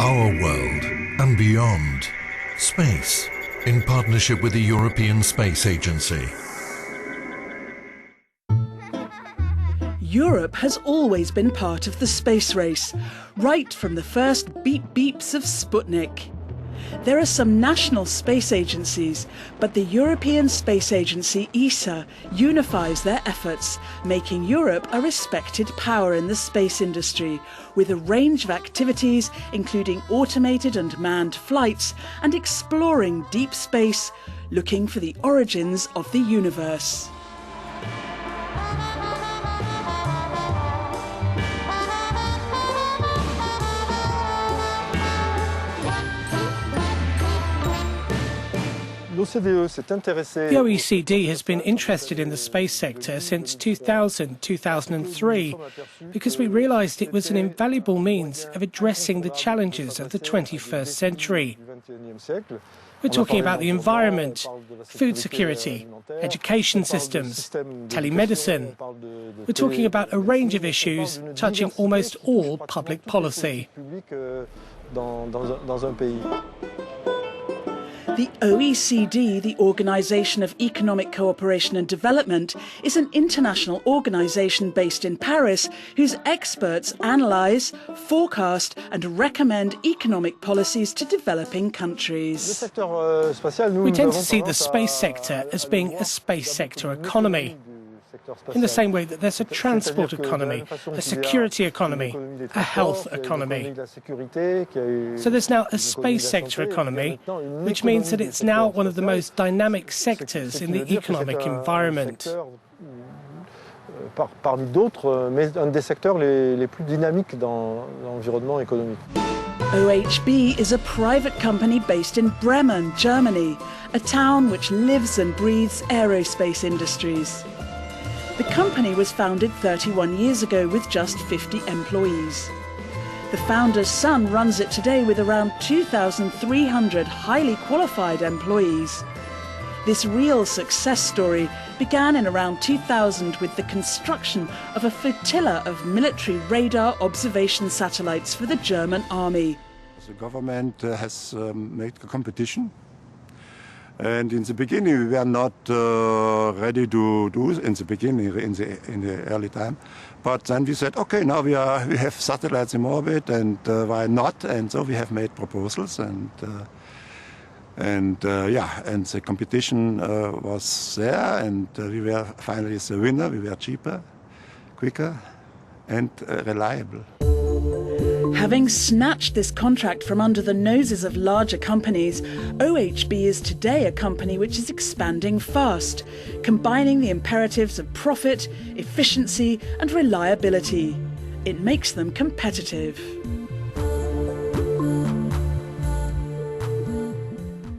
Our world and beyond. Space, in partnership with the European Space Agency. Europe has always been part of the space race, right from the first beep-beeps of Sputnik. There are some national space agencies, but the European Space Agency, ESA, unifies their efforts, making Europe a respected power in the space industry, with a range of activities including automated and manned flights and exploring deep space, looking for the origins of the universe. The OECD has been interested in the space sector since 2003, because we realised it was an invaluable means of addressing the challenges of the 21st century. We're talking about the environment, food security, education systems, telemedicine. We're talking about a range of issues touching almost all public policy. The OECD, the Organisation of Economic Cooperation and Development, is an international organisation based in Paris whose experts analyse, forecast and recommend economic policies to developing countries. We tend to see the space sector as being a space sector economy, in the same way that there's a transport economy, a security economy, a health economy. So there's now a space sector economy, which means that it's now one of the most dynamic sectors in the economic environment. OHB is a private company based in Bremen, Germany, a town which lives and breathes aerospace industries. The company was founded 31 years ago with just 50 employees. The founder's son runs it today with around 2,300 highly qualified employees. This real success story began in around 2000 with the construction of a flotilla of military radar observation satellites for the German army. The government has made a competition. And in the beginning, we were not ready to do in the beginning, in the early time. But then we said, okay, now we have satellites in orbit, and why not? And so we have made proposals, and the competition was there, and we were finally the winner. We were cheaper, quicker, and reliable. Having snatched this contract from under the noses of larger companies, OHB is today a company which is expanding fast, combining the imperatives of profit, efficiency and reliability. It makes them competitive.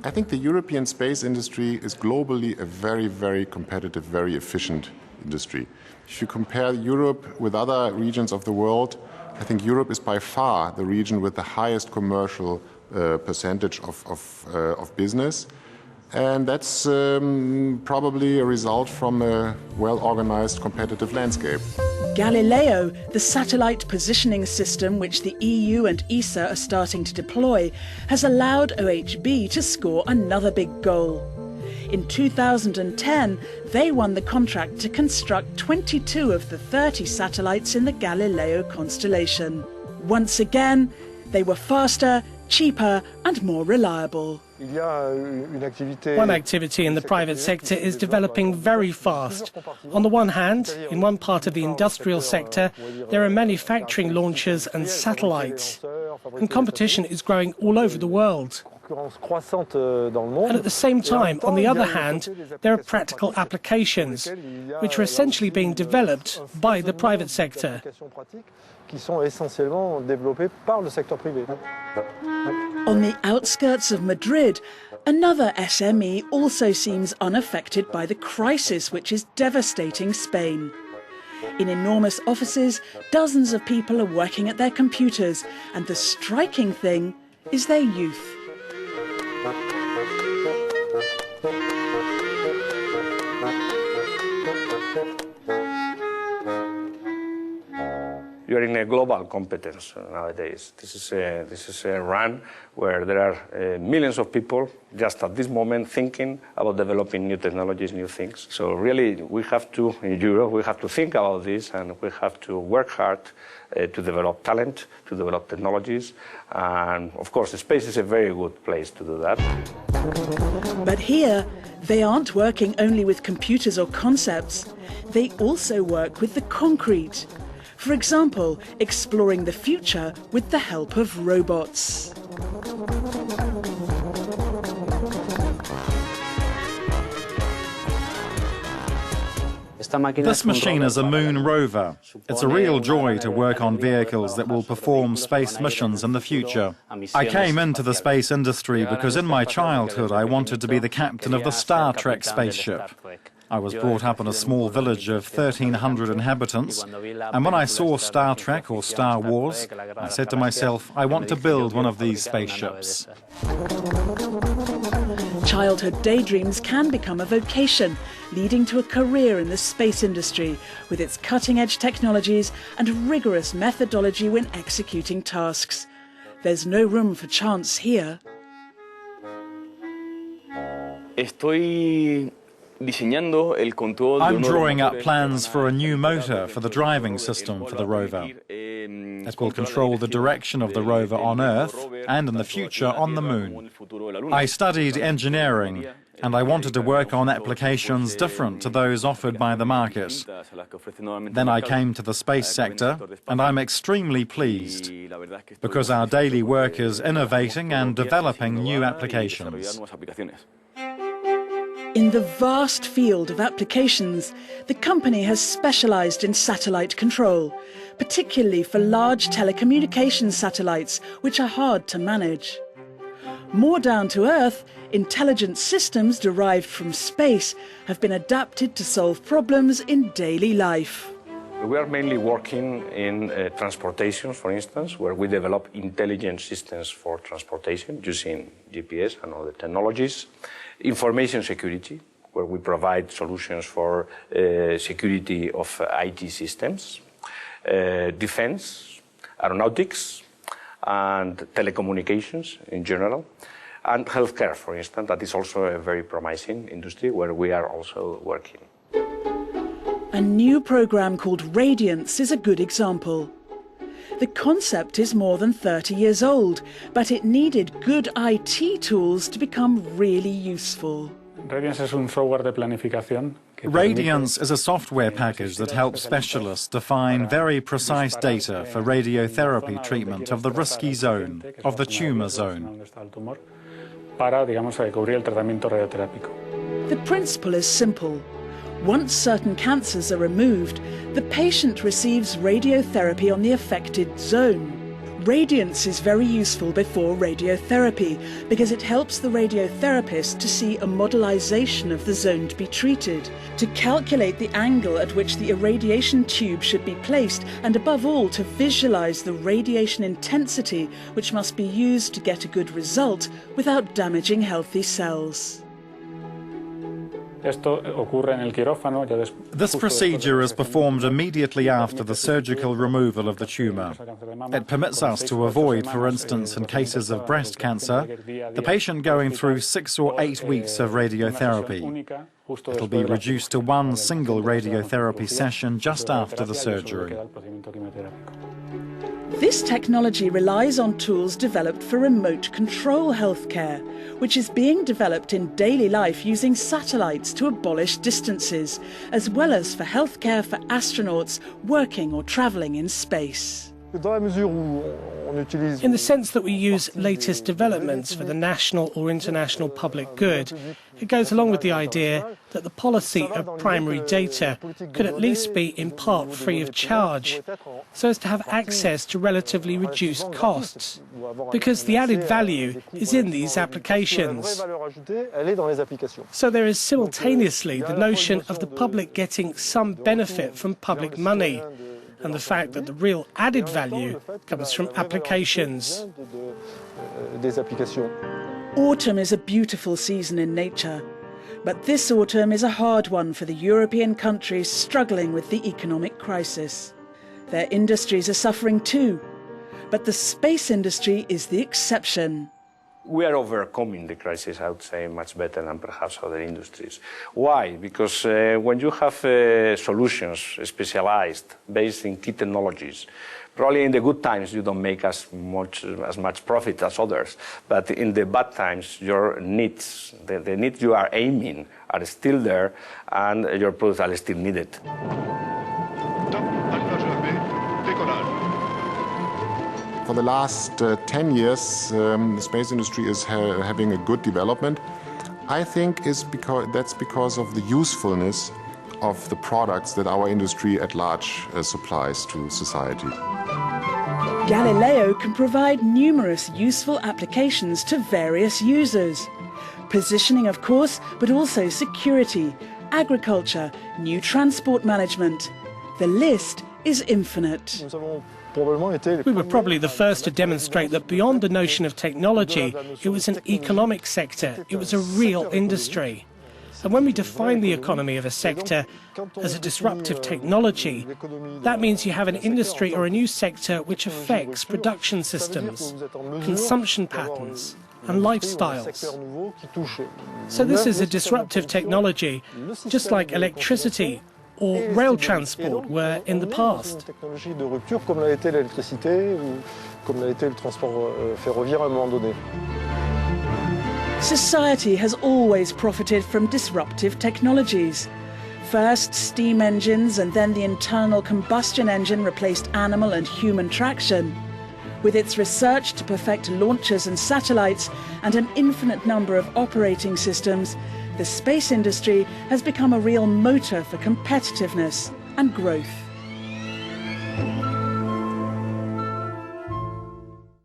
I think the European space industry is globally a very, very competitive, very efficient industry. If you compare Europe with other regions of the world, I think Europe is by far the region with the highest commercial percentage of business. And that's probably a result from a well-organized competitive landscape. Galileo, the satellite positioning system which the EU and ESA are starting to deploy, has allowed OHB to score another big goal. In 2010, they won the contract to construct 22 of the 30 satellites in the Galileo constellation. Once again, they were faster, cheaper and more reliable. One activity in the private sector is developing very fast. On the one hand, in one part of the industrial sector, there are manufacturing launchers and satellites. And competition is growing all over the world. And at the same time, on the other hand, there are practical applications, which are essentially being developed by the private sector. On the outskirts of Madrid, another SME also seems unaffected by the crisis which is devastating Spain. In enormous offices, dozens of people are working at their computers, and the striking thing is their youth. You are in a global competence nowadays. This is a run where there are millions of people just at this moment thinking about developing new technologies, new things. So really, we have to, in Europe, we have to think about this, and we have to work hard to develop talent, to develop technologies. And of course, space is a very good place to do that. But here, they aren't working only with computers or concepts. They also work with the concrete. For example, exploring the future with the help of robots. This machine is a moon rover. It's a real joy to work on vehicles that will perform space missions in the future. I came into the space industry because in my childhood I wanted to be the captain of the Star Trek spaceship. I was brought up in a small village of 1,300 inhabitants, and when I saw Star Trek or Star Wars, I said to myself, I want to build one of these spaceships. Childhood daydreams can become a vocation, leading to a career in the space industry, with its cutting-edge technologies and rigorous methodology when executing tasks. There's no room for chance here. I'm drawing up plans for a new motor for the driving system for the rover. It will control the direction of the rover on Earth and in the future on the Moon. I studied engineering and I wanted to work on applications different to those offered by the market. Then I came to the space sector and I'm extremely pleased because our daily work is innovating and developing new applications. In the vast field of applications, the company has specialized in satellite control, particularly for large telecommunications satellites, which are hard to manage. More down to Earth, intelligent systems derived from space have been adapted to solve problems in daily life. We are mainly working in transportation, for instance, where we develop intelligent systems for transportation using GPS and other technologies. Information security, where we provide solutions for security of IT systems. Defense, aeronautics, and telecommunications in general. And healthcare, for instance, that is also a very promising industry where we are also working. A new program called Radiance is a good example. The concept is more than 30 years old, but it needed good IT tools to become really useful. Radiance is a software package that helps specialists define very precise data for radiotherapy treatment of the risky zone, of the tumor zone. The principle is simple. Once certain cancers are removed, the patient receives radiotherapy on the affected zone. Radiance is very useful before radiotherapy because it helps the radiotherapist to see a modelization of the zone to be treated, to calculate the angle at which the irradiation tube should be placed, and above all to visualize the radiation intensity which must be used to get a good result without damaging healthy cells. This procedure is performed immediately after the surgical removal of the tumour. It permits us to avoid, for instance, in cases of breast cancer, the patient going through 6 or 8 weeks of radiotherapy. It will be reduced to one single radiotherapy session just after the surgery. This technology relies on tools developed for remote control healthcare, which is being developed in daily life using satellites to abolish distances, as well as for healthcare for astronauts working or travelling in space. In the sense that we use latest developments for the national or international public good, it goes along with the idea that the policy of primary data could at least be in part free of charge, so as to have access to relatively reduced costs, because the added value is in these applications. So there is simultaneously the notion of the public getting some benefit from public money, and the fact that the real added value comes from applications. Autumn is a beautiful season in nature, but this autumn is a hard one for the European countries struggling with the economic crisis. Their industries are suffering too. But the space industry is the exception. We are overcoming the crisis, I would say, much better than perhaps other industries. Why? Because when you have solutions specialized, based in key technologies, probably in the good times you don't make as much profit as others, but in the bad times your needs, the needs you are aiming are still there and your products are still needed. For the last 10 years, the space industry is having a good development. I think that's because of the usefulness of the products that our industry at large supplies to society. Galileo can provide numerous useful applications to various users. Positioning, of course, but also security, agriculture, new transport management. The list is infinite. We were probably the first to demonstrate that beyond the notion of technology, it was an economic sector, it was a real industry. And when we define the economy of a sector as a disruptive technology, that means you have an industry or a new sector which affects production systems, consumption patterns, and lifestyles. So this is a disruptive technology, just like electricity or rail transport were in the past. Society has always profited from disruptive technologies. First steam engines and then the internal combustion engine replaced animal and human traction. With its research to perfect launchers and satellites and an infinite number of operating systems, the space industry has become a real motor for competitiveness and growth.